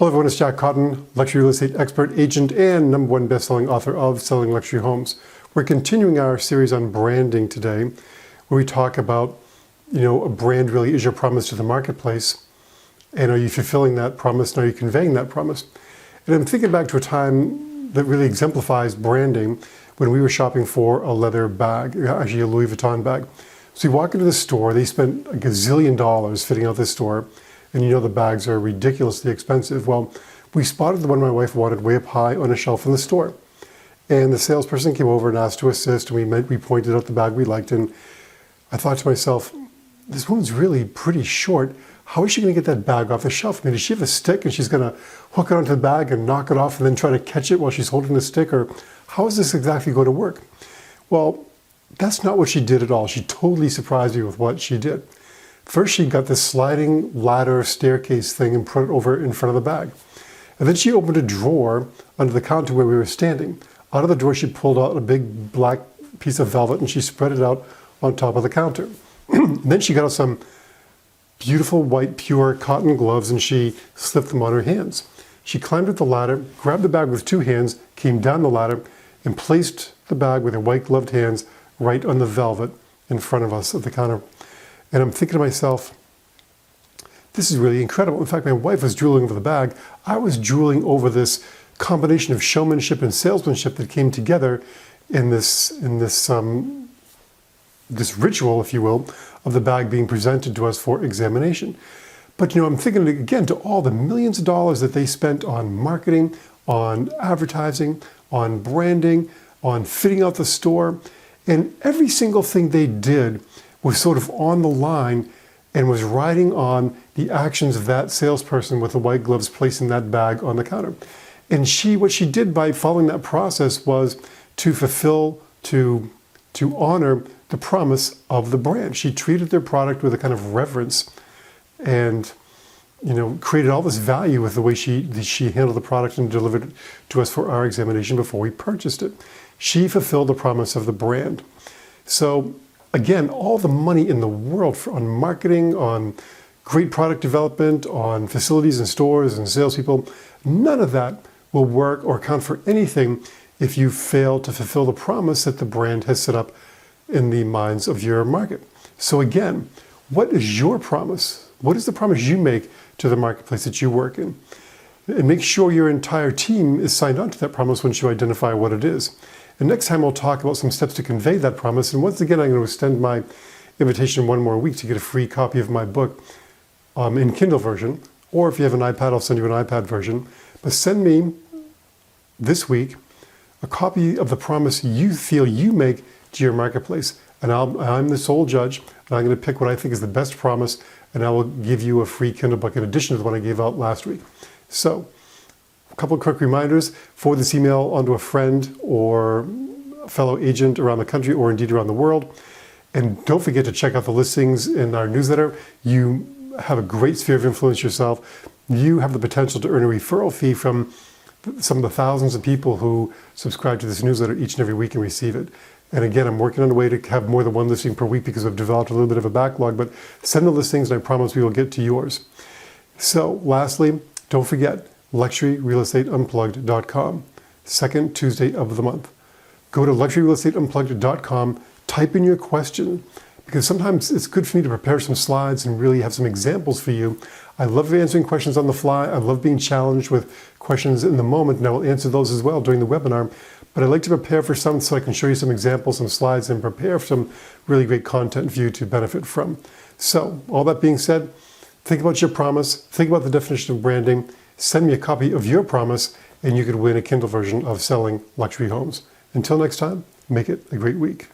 Hello everyone, it's Jack Cotton, luxury real estate expert, agent, and #1 best-selling author of Selling Luxury Homes. We're continuing our series on branding today, where we talk about, a brand really is your promise to the marketplace, and are you fulfilling that promise, and are you conveying that promise? And I'm thinking back to a time that really exemplifies branding when we were shopping for a leather bag, actually a Louis Vuitton bag. So you walk into the store, they spent a gazillion dollars fitting out this store, and the bags are ridiculously expensive. Well, we spotted the one my wife wanted way up high on a shelf in the store. And the salesperson came over and asked to assist, and we pointed out the bag we liked, and I thought to myself, this woman's really pretty short. How is she going to get that bag off the shelf? I mean, does she have a stick and she's going to hook it onto the bag and knock it off and then try to catch it while she's holding the stick? Or how is this exactly going to work? Well, that's not what she did at all. She totally surprised me with what she did. First, she got this sliding ladder staircase thing and put it over in front of the bag. And then she opened a drawer under the counter where we were standing. Out of the drawer, she pulled out a big black piece of velvet and she spread it out on top of the counter. Then she got out some beautiful white pure cotton gloves and she slipped them on her hands. She climbed up the ladder, grabbed the bag with two hands, came down the ladder, and placed the bag with her white gloved hands right on the velvet in front of us at the counter. And I'm thinking to myself, this is really incredible. In fact, my wife was drooling over the bag. I was drooling over this combination of showmanship and salesmanship that came together in this ritual, if you will, of the bag being presented to us for examination. But I'm thinking again to all the millions of dollars that they spent on marketing, on advertising, on branding, on fitting out the store, and every single thing they did was sort of on the line and was riding on the actions of that salesperson with the white gloves placing that bag on the counter. And what she did by following that process was to fulfill, to honor the promise of the brand. She treated their product with a kind of reverence and created all this value with the way she handled the product and delivered it to us for our examination before we purchased it. She fulfilled the promise of the brand. So again, all the money in the world on marketing, on great product development, on facilities and stores and salespeople, none of that will work or count for anything if you fail to fulfill the promise that the brand has set up in the minds of your market. So again, what is your promise? What is the promise you make to the marketplace that you work in? And make sure your entire team is signed on to that promise once you identify what it is. And next time we'll talk about some steps to convey that promise. And once again, I'm going to extend my invitation one more week to get a free copy of my book in Kindle version. Or if you have an iPad, I'll send you an iPad version. But send me this week a copy of the promise you feel you make to your marketplace. And I'm the sole judge, and I'm going to pick what I think is the best promise, and I will give you a free Kindle book in addition to the one I gave out last week. So, a couple of quick reminders. Forward this email onto a friend or a fellow agent around the country or indeed around the world. And don't forget to check out the listings in our newsletter. You have a great sphere of influence yourself. You have the potential to earn a referral fee from some of the thousands of people who subscribe to this newsletter each and every week and receive it. And again, I'm working on a way to have more than one listing per week because I've developed a little bit of a backlog, but send the listings and I promise we will get to yours. So lastly, don't forget, luxuryrealestateunplugged.com, second Tuesday of the month. Go to luxuryrealestateunplugged.com, type in your question, because sometimes it's good for me to prepare some slides and really have some examples for you. I love answering questions on the fly. I love being challenged with questions in the moment, and I will answer those as well during the webinar. But I like to prepare for some so I can show you some examples, some slides, and prepare for some really great content for you to benefit from. So, all that being said, think about your promise, think about the definition of branding, send me a copy of your promise, and you could win a Kindle version of Selling Luxury Homes. Until next time, make it a great week.